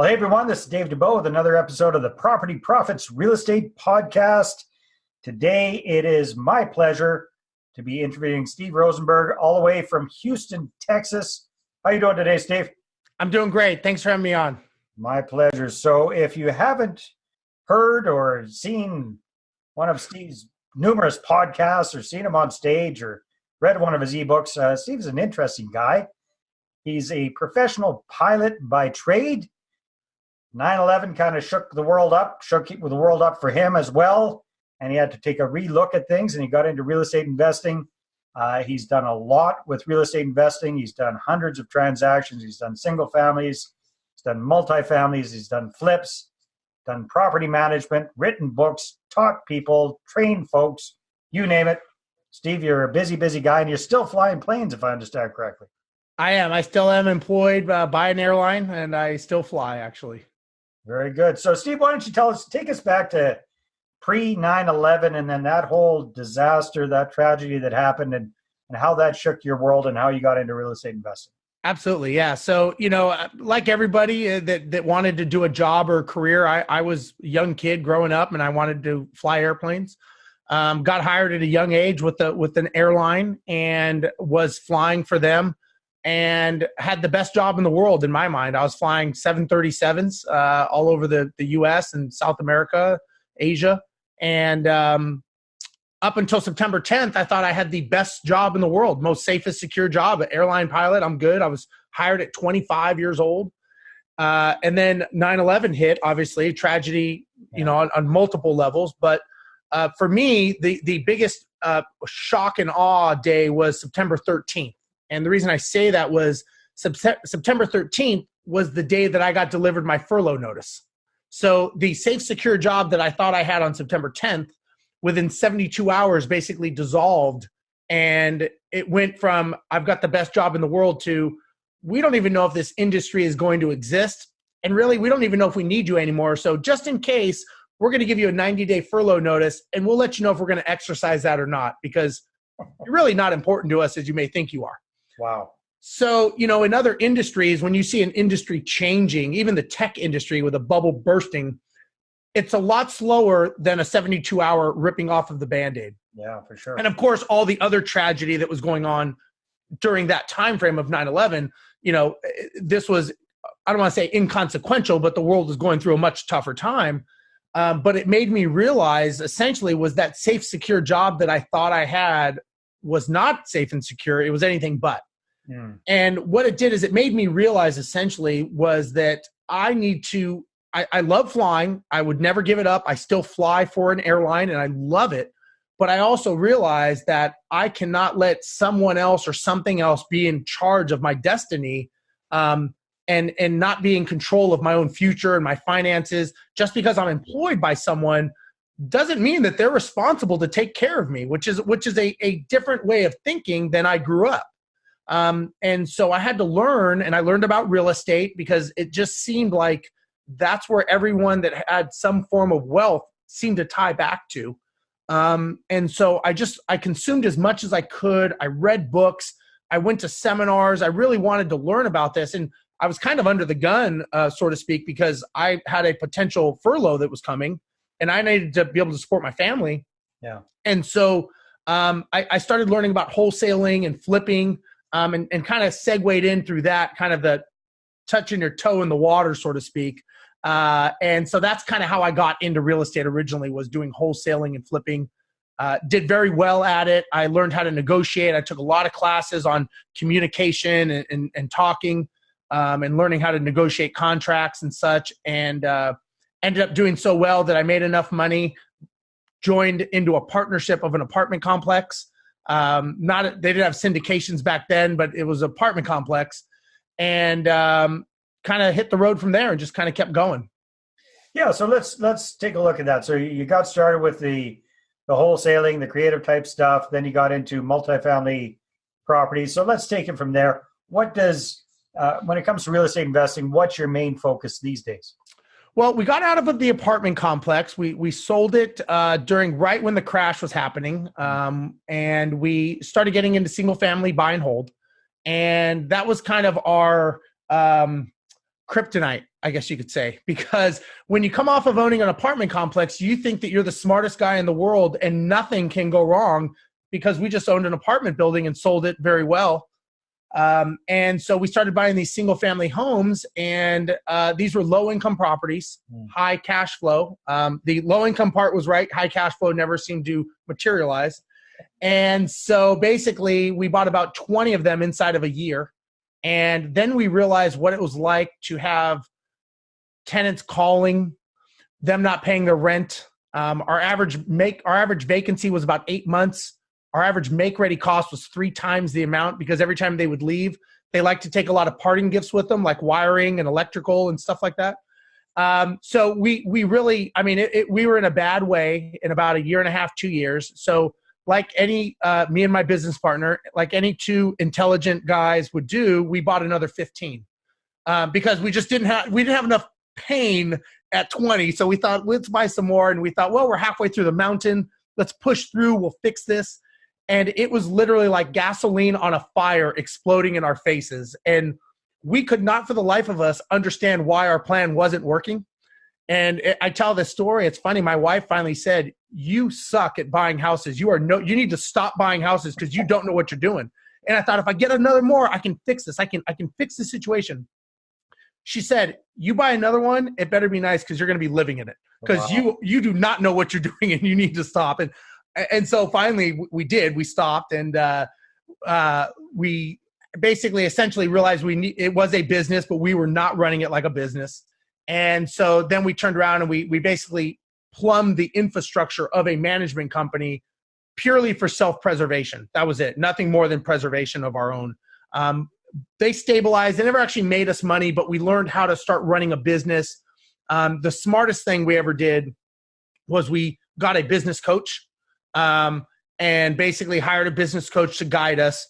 Well, hey everyone, this is Dave Dubeau with another episode of the Property Profits Real Estate Podcast. Today, it is my pleasure to be interviewing Steve Rozenberg all the way from Houston, Texas. How you doing today, Steve? I'm doing great. Thanks for having me on. My pleasure. So if you haven't heard or seen one of Steve's numerous podcasts or seen him on stage or read one of his ebooks, Steve's an interesting guy. He's a professional pilot by trade. 9/11 kind of shook the world up for him as well. And he had to take a relook at things, and he got into real estate investing. He's done a lot with real estate investing. He's done hundreds of transactions. He's done single families. He's done multifamilies. He's done flips, done property management, written books, taught people, trained folks, you name it. Steve, you're a busy, busy guy, and you're still flying planes, if I understand correctly. I am. I still am employed by an airline, and I still fly, actually. Very good. So, Steve, why don't you take us back to pre-9/11 and then that whole disaster, that tragedy that happened, and how that shook your world and how you got into real estate investing. Absolutely, yeah. So, like everybody that wanted to do a job or a career, I was a young kid growing up, and I wanted to fly airplanes. Got hired at a young age with an airline and was flying for them. And had the best job in the world in my mind. I was flying 737s all over the U.S. and South America, Asia. And up until September 10th, I thought I had the best job in the world, most safest, secure job, airline pilot. I'm good. I was hired at 25 years old. And then 9/11 hit, obviously, tragedy, on multiple levels. But for me, the biggest shock and awe day was September 13th. And the reason I say that was September 13th was the day that I got delivered my furlough notice. So the safe, secure job that I thought I had on September 10th, within 72 hours, basically dissolved. And it went from, I've got the best job in the world, to, we don't even know if this industry is going to exist. And really, we don't even know if we need you anymore. So just in case, we're going to give you a 90-day furlough notice, and we'll let you know if we're going to exercise that or not, because you're really not important to us as you may think you are. Wow. So, in other industries, when you see an industry changing, even the tech industry with a bubble bursting, it's a lot slower than a 72-hour ripping off of the Band-Aid. Yeah, for sure. And of course, all the other tragedy that was going on during that time frame of 9/11, this was, I don't want to say inconsequential, but the world was going through a much tougher time. But it made me realize, essentially, was that safe, secure job that I thought I had was not safe and secure. It was anything but. And what it did is it made me realize, essentially, was that I love flying. I would never give it up. I still fly for an airline, and I love it. But I also realized that I cannot let someone else or something else be in charge of my destiny, and not be in control of my own future and my finances. Just because I'm employed by someone doesn't mean that they're responsible to take care of me, which is a different way of thinking than I grew up. And so I had to learn, and I learned about real estate because it just seemed like that's where everyone that had some form of wealth seemed to tie back to. And so I consumed as much as I could. I read books. I went to seminars. I really wanted to learn about this. And I was kind of under the gun, so to speak, because I had a potential furlough that was coming, and I needed to be able to support my family. Yeah. And so I started learning about wholesaling and flipping, and kind of segued in through that, kind of the touching your toe in the water, so to speak. And so that's kind of how I got into real estate originally, was doing wholesaling and flipping. Did very well at it. I learned how to negotiate. I took a lot of classes on communication and talking, and learning how to negotiate contracts and such, and ended up doing so well that I made enough money, joined into a partnership of an apartment complex. They didn't have syndications back then, but it was an apartment complex, and kind of hit the road from there and just kind of kept going. Yeah. So let's take a look at that. So you got started with the wholesaling, the creative type stuff. Then you got into multifamily properties. So let's take it from there. What does, when it comes to real estate investing, what's your main focus these days? Well, we got out of the apartment complex. We sold it during right when the crash was happening, and we started getting into single family buy and hold, and that was kind of our kryptonite, I guess you could say, because when you come off of owning an apartment complex, you think that you're the smartest guy in the world and nothing can go wrong because we just owned an apartment building and sold it very well. And so we started buying these single family homes, and these were low income properties, high cash flow. The low income part was right. High cash flow never seemed to materialize. And so basically we bought about 20 of them inside of a year. And then we realized what it was like to have tenants calling, them not paying their rent. Our average vacancy was about 8 months. Our average make-ready cost was 3 times the amount, because every time they would leave, they like to take a lot of parting gifts with them, like wiring and electrical and stuff like that. So we really, I mean, we were in a bad way in about 1.5 years, 2 years. So like any, me and my business partner, like any two intelligent guys would do, we bought another 15 because we didn't have enough pain at 20. So we thought, let's buy some more. And we thought, well, we're halfway through the mountain. Let's push through. We'll fix this. And it was literally like gasoline on a fire exploding in our faces. And we could not for the life of us understand why our plan wasn't working. And I tell this story. It's funny. My wife finally said, you suck at buying houses. You need to stop buying houses because you don't know what you're doing. And I thought, if I get another more, I can fix this. I can fix the situation. She said, you buy another one, it better be nice because you're going to be living in it, because you do not know what you're doing and you need to stop. And so finally we did. We stopped, and we basically essentially realized it was a business, but we were not running it like a business. And so then we turned around and we basically plumbed the infrastructure of a management company purely for self-preservation. That was it. Nothing more than preservation of our own. They stabilized. They never actually made us money, but we learned how to start running a business. The smartest thing we ever did was we got a business coach, and basically hired a business coach to guide us.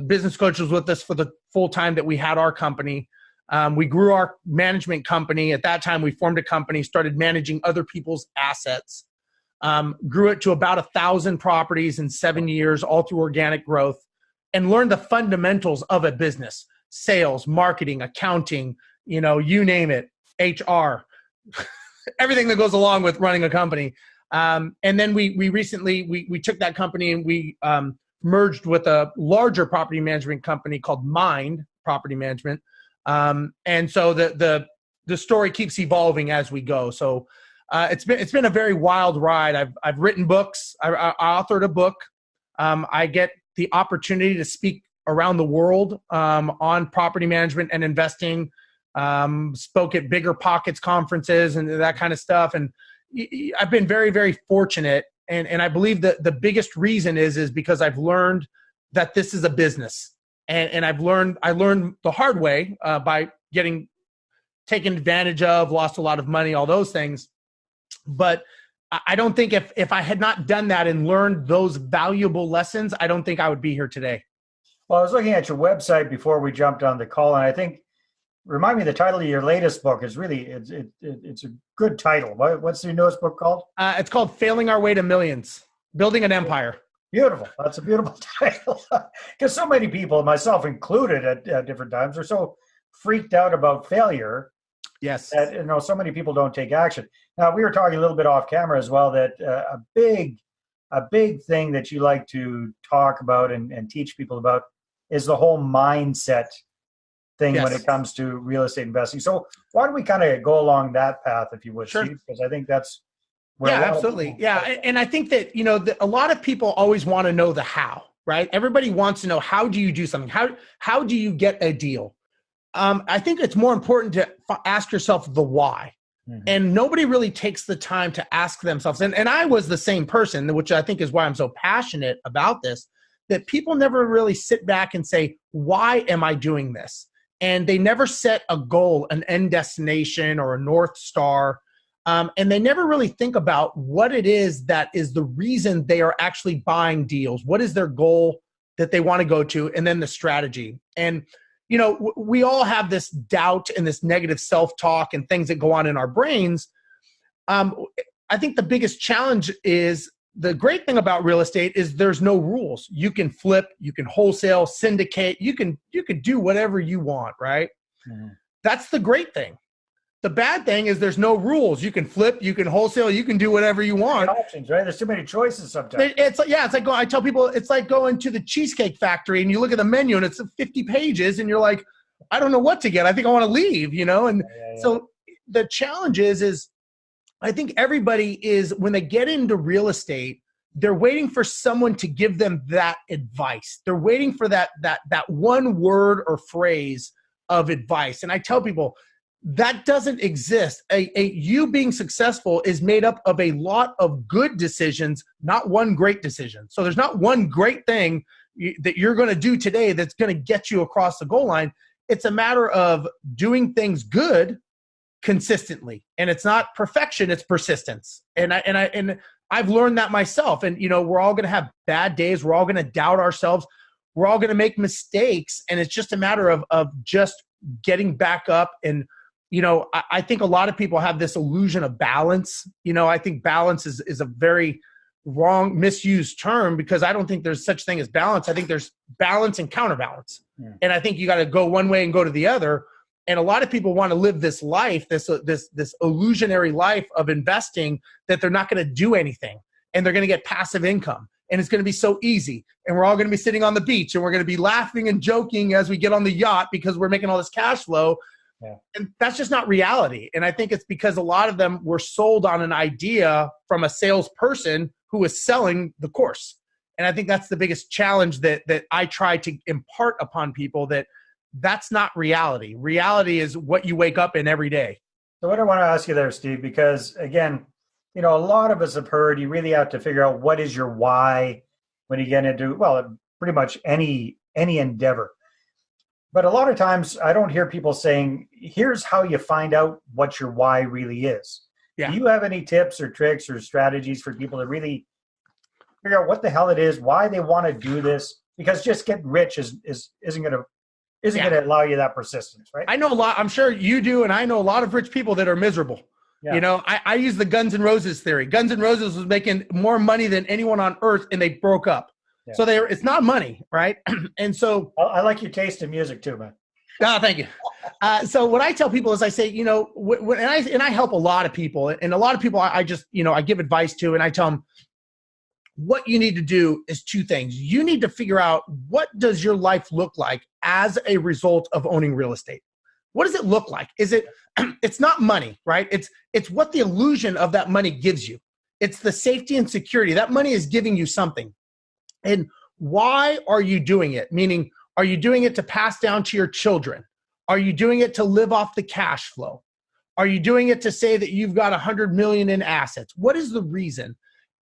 Business coach was with us for the full time that we had our company. We grew our management company. At that time, we formed a company, started managing other people's assets, grew it to about 1,000 properties in 7 years, all through organic growth, and learned the fundamentals of a business: sales, marketing, accounting, you name it, HR, everything that goes along with running a company. And then we recently took that company and we merged with a larger property management company called Mynd Property Management. And so the story keeps evolving as we go. So it's been a very wild ride. I've written books. I authored a book. I get the opportunity to speak around the world on property management and investing. Spoke at Bigger Pockets conferences and that kind of stuff. And I've been very, very fortunate. And I believe that the biggest reason is because I've learned that this is a business. And I learned the hard way by getting taken advantage of, lost a lot of money, all those things. But I don't think if I had not done that and learned those valuable lessons, I don't think I would be here today. Well, I was looking at your website before we jumped on the call, and I think, remind me, the title of your latest book is really, it's a good title. What's your newest book called? It's called Failing Our Way to Millions, Building an Empire. Beautiful. That's a beautiful title. Because so many people, myself included at different times, are so freaked out about failure. Yes. That, so many people don't take action. Now, we were talking a little bit off camera as well that a big thing that you like to talk about and teach people about is the whole mindset thing. Yes. When it comes to real estate investing. So why don't we kind of go along that path, if you would, sure. Steve? Because I think that's where absolutely. And I think that, a lot of people always want to know the how, right? Everybody wants to know, how do you do something? How do you get a deal? I think it's more important to ask yourself the why. Mm-hmm. And nobody really takes the time to ask themselves. And I was the same person, which I think is why I'm so passionate about this, that people never really sit back and say, why am I doing this? And they never set a goal, an end destination or a North Star. And they never really think about what it is that is the reason they are actually buying deals. What is their goal that they want to go to? And then the strategy. And, we all have this doubt and this negative self-talk and things that go on in our brains. I think the biggest challenge is, the great thing about real estate is there's no rules. You can flip, you can wholesale, syndicate, you can do whatever you want, right? Mm-hmm. That's the great thing. The bad thing is there's no rules. You can flip, you can wholesale, you can do whatever you want. Options, right? There's too many choices sometimes. It's like, yeah, it's like I tell people, it's like going to the Cheesecake Factory and you look at the menu and it's 50 pages and you're like, I don't know what to get. I think I want to leave, you know? And so the challenge is I think everybody is, when they get into real estate, they're waiting for someone to give them that advice. They're waiting for that one word or phrase of advice. And I tell people that doesn't exist. You being successful is made up of a lot of good decisions, not one great decision. So there's not one great thing that you're going to do today that's going to get you across the goal line. It's a matter of doing things good consistently, and it's not perfection, it's persistence. And I've learned that myself. And, you know, we're all going to have bad days. We're all going to doubt ourselves. We're all going to make mistakes. And it's just a matter of just getting back up. And, you know, I think a lot of people have this illusion of balance. You know, I think balance is a very wrong, misused term, because I don't think there's such thing as balance. I think there's balance and counterbalance. Yeah. And I think you got to go one way and go to the other. And a lot of people want to live this life, this illusionary life of investing, that they're not going to do anything and they're going to get passive income and it's going to be so easy. And we're all going to be sitting on the beach and we're going to be laughing and joking as we get on the yacht because we're making all this cash flow. Yeah. And that's just not reality. And I think it's because a lot of them were sold on an idea from a salesperson who was selling the course. And I think that's the biggest challenge that I try to impart upon people, that that's not reality. Reality is what you wake up in every day. So what I want to ask you there, Steve, because again, you know, a lot of us have heard you really have to figure out what is your why when you get into, well, pretty much any endeavor. But a lot of times I don't hear people saying, here's how you find out what your why really is. Yeah. Do you have any tips or tricks or strategies for people to really figure out what the hell it is, why they want to do this? Because just getting rich isn't going to allow you that persistence, right? I know a lot. I'm sure you do. And I know a lot of rich people that are miserable. Yeah. You know, I use the Guns N' Roses theory. Guns N' Roses was making more money than anyone on earth, and they broke up. Yeah. So it's not money, right? And so I like your taste in music too, man. Oh, thank you. So what I tell people is I say, you know, and I help a lot of people, and a lot of people I just, you know, I give advice to, and I tell them what you need to do is two things. You need to figure out, what does your life look like as a result of owning real estate? What does it look like? Is it, it's not money, right? It's what the illusion of that money gives you. It's the safety and security. That money is giving you something. And why are you doing it? Meaning, are you doing it to pass down to your children? Are you doing it to live off the cash flow? Are you doing it to say that you've got 100 million in assets? What is the reason?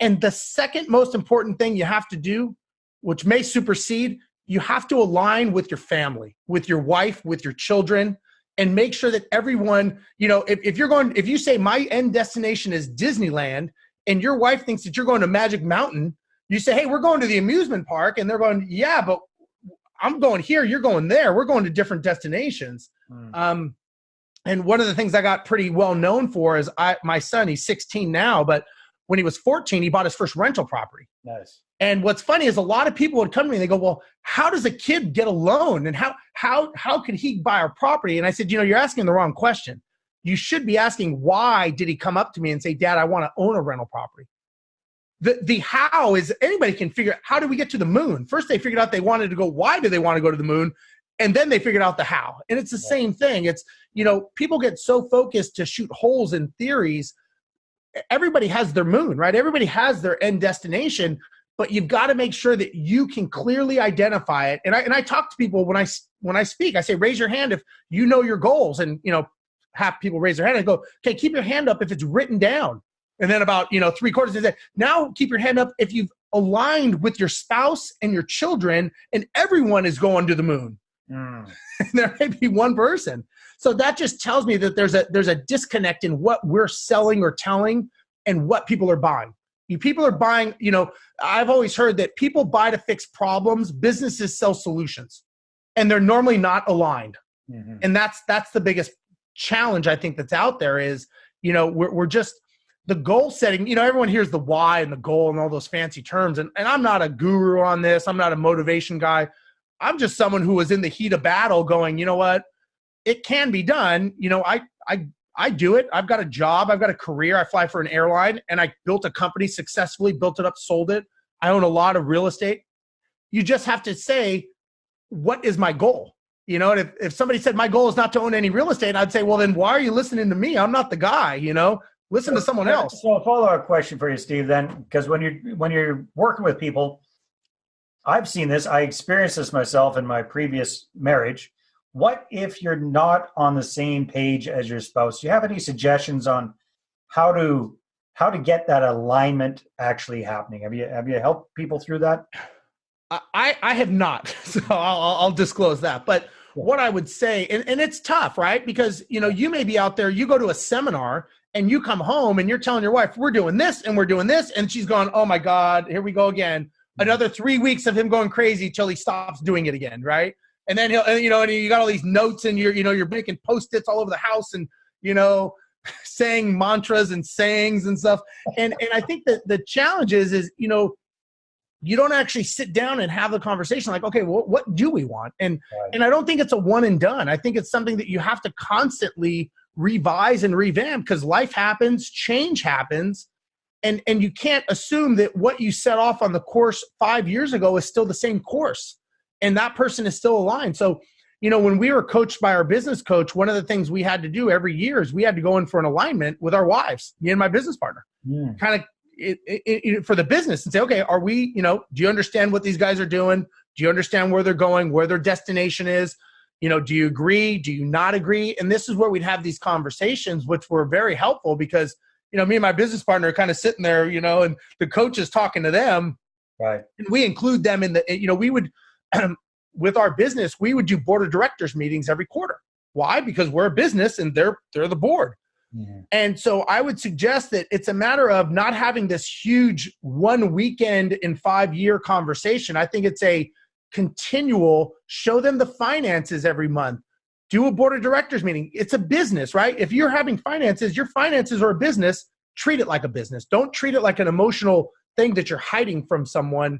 And the second most important thing you have to do, which may supersede, you have to align with your family, with your wife, with your children, and make sure that everyone, you know, if you say my end destination is Disneyland and your wife thinks that you're going to Magic Mountain, you say, hey, we're going to the amusement park. And they're going, yeah, but I'm going here, you're going there. We're going to different destinations. And one of the things I got pretty well known for is my son, he's 16 now, but when he was 14, he bought his first rental property. Nice. And what's funny is a lot of people would come to me and they go, well, how does a kid get a loan? And how could he buy our property? And I said, you know, you're asking the wrong question. You should be asking, why did he come up to me and say, Dad, I want to own a rental property? The how is, anybody can figure out, how do we get to the moon? First, they figured out they wanted to go, why do they want to go to the moon? And then they figured out the how. And it's the same thing. It's, you know, people get so focused to shoot holes in theories. Everybody has their moon, right? Everybody has their end destination, but you've got to make sure that you can clearly identify it. And I talk to people when I speak, I say, raise your hand if you know your goals. And, you know, half people raise their hand. I go, okay, keep your hand up if it's written down. And then about, you know, 3/4 they say, now keep your hand up if you've aligned with your spouse and your children and everyone is going to the moon. There may be one person. So that just tells me that there's a disconnect in what we're selling or telling and what people are buying. People are buying, you know, I've always heard that people buy to fix problems, businesses sell solutions, and they're normally not aligned. Mm-hmm. And that's the biggest challenge I think that's out there is, you know, we're just, the goal setting, you know, everyone hears the why and the goal and all those fancy terms. And I'm not a guru on this. I'm not a motivation guy. I'm just someone who was in the heat of battle going, you know what? it can be done. You know, I do it. I've got a job. I've got a career. I fly for an airline, and I built a company successfully, built it up, sold it. I own a lot of real estate. You just have to say, what is my goal? You know, and if somebody said my goal is not to own any real estate, I'd say, well, then why are you listening to me? I'm not the guy, you know, listen to someone else. So a follow-up question for you, Steve, then, because when you're working with people, I've seen this, I experienced this myself in my previous marriage. What if you're not on the same page as your spouse? Do you have any suggestions on how to get that alignment actually happening? Have you helped people through that? I have not, so I'll disclose that. But what I would say, and it's tough, right? Because, you know, you may be out there, you go to a seminar and you come home and you're telling your wife, we're doing this and we're doing this. And she's going, oh my God, here we go again. Another 3 weeks of him going crazy till he stops doing it again, right? And then and you got all these notes and you're making Post-its all over the house and, you know, saying mantras and sayings and stuff. And I think that the challenge is, you know, you don't actually sit down and have the conversation like, okay, well, what do we want? And I don't think it's a one and done. I think it's something that you have to constantly revise and revamp because life happens, change happens. And you can't assume that what you set off on the course 5 years ago is still the same course. And that person is still aligned. So, you know, when we were coached by our business coach, one of the things we had to do every year is we had to go in for an alignment with our wives, me and my business partner, kind of for the business and say, okay, are we, you know, do you understand what these guys are doing? Do you understand where they're going, where their destination is? You know, do you agree? Do you not agree? And this is where we'd have these conversations, which were very helpful because, you know, me and my business partner are kind of sitting there, you know, and the coach is talking to them. Right. And we include them in the, you know, we would, with our business, we would do board of directors meetings every quarter. Why? Because we're a business and they're the board. Mm-hmm. And so I would suggest that it's a matter of not having this huge 1 weekend in 5-year conversation. I think it's a continual, show them the finances every month. Do a board of directors meeting. It's a business, right? If you're having finances, your finances are a business, treat it like a business. Don't treat it like an emotional thing that you're hiding from someone.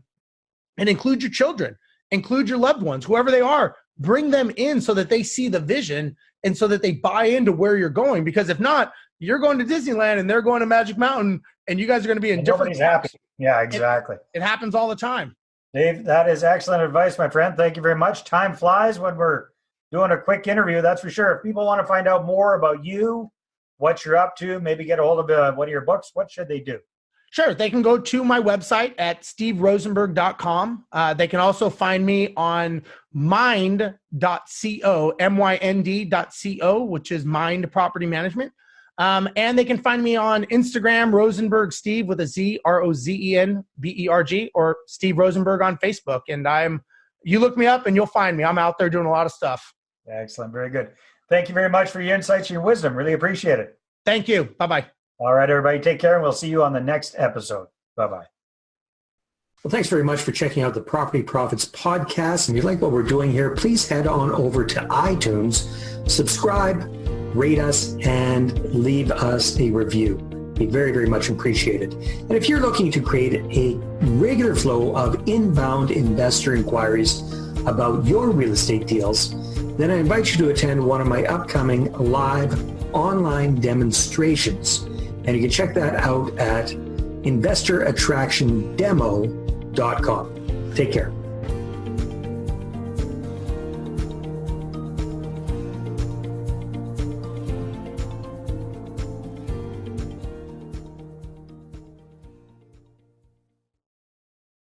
And include your children, include your loved ones, whoever they are, bring them in so that they see the vision and so that they buy into where you're going. Because if not, you're going to Disneyland and they're going to Magic Mountain and you guys are going to be in different. Nobody's happy. Yeah, exactly. It happens all the time. Dave, that is excellent advice, my friend. Thank you very much. Time flies when we're doing a quick interview, that's for sure. If people want to find out more about you, what you're up to, maybe get a hold of one of your books, what should they do? Sure. They can go to my website at steverozenberg.com. They can also find me on mind.co, MYND.co, which is Mynd Property Management. And they can find me on Instagram, Rozenberg Steve with a Z, ROZENBERG, or Steve Rozenberg on Facebook. And you look me up and you'll find me. I'm out there doing a lot of stuff. Excellent. Very good. Thank you very much for your insights and your wisdom. Really appreciate it. Thank you. Bye-bye. All right, everybody. Take care, and we'll see you on the next episode. Bye-bye. Well, thanks very much for checking out the Property Profits podcast. If you like what we're doing here, please head on over to iTunes, subscribe, rate us, and leave us a review. Be very, very much appreciated. And if you're looking to create a regular flow of inbound investor inquiries about your real estate deals, then I invite you to attend one of my upcoming live online demonstrations. And you can check that out at investorattractiondemo.com. Take care.